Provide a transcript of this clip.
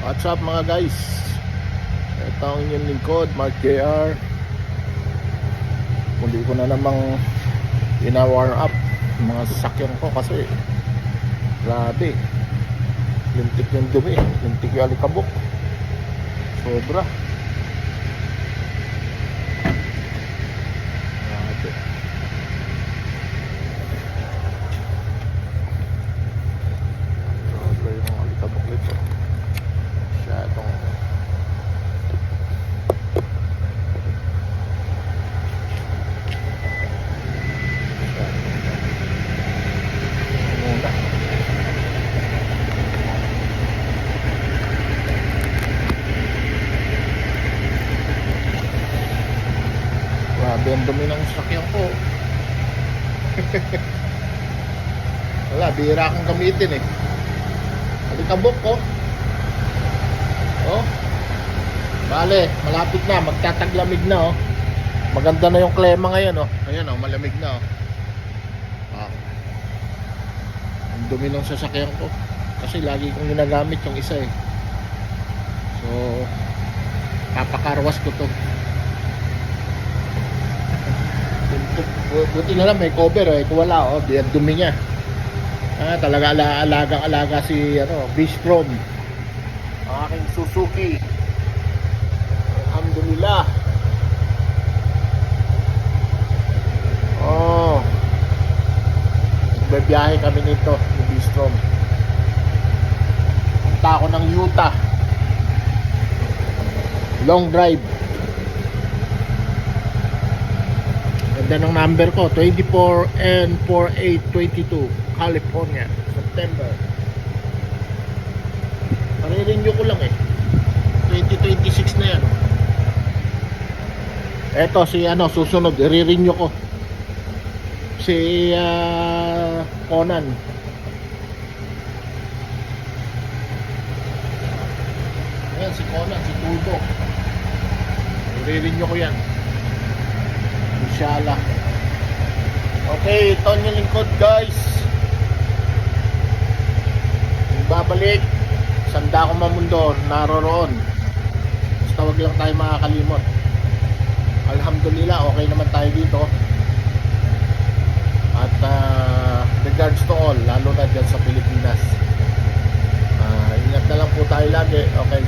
What's up mga guys? Ito ang inyong lingkod, Mark JR. Muli ko na namang ina-warm up mga sasakyan ko kasi grabe, lintik yung dumi, lintik yung alikabok, sobra. Grabe. Sobra yung alikabok nito. Masyadong muna. Grabe ang dumi ng sakyan ko. Wala, bihira akong gamitin eh. Alikabok ko. Oh. Bale, malapit na, magtataglamig na oh. Maganda na yung klema ngayon oh. Ayan oh, malamig na oh. Ah. Ang dumi ng sasakyan ko. Kasi lagi kong ginagamit yung isa eh. So, papakarwas ko to. Buti na lang may cover eh. Kung wala oh, di ang dumi niya. Ah, talaga alagang-alaga si Bistrom. Ang aking Suzuki. Alhamdulillah. Oh. Nagbibiyahe kami nito ni Bistrom. Punta ako ng Utah. Long drive. Ganda ng number ko, 24N4822, California, September. Pare-renew ko lang eh. 2026 na yan. Eto si susunod, i-renew ko. Si Conan. Ayan si Conan, si Turbo. I-renew ko yan. Inshallah. Okay, ito yung lingkod guys. Babalik. Sanda ko mamundo, naroroon. Basta wag lang tayo makakalimot. Alhamdulillah, okay naman tayo dito. At regards to all, lalo na dyan sa Pilipinas. Ingat na lang po tayo lagi. Okay.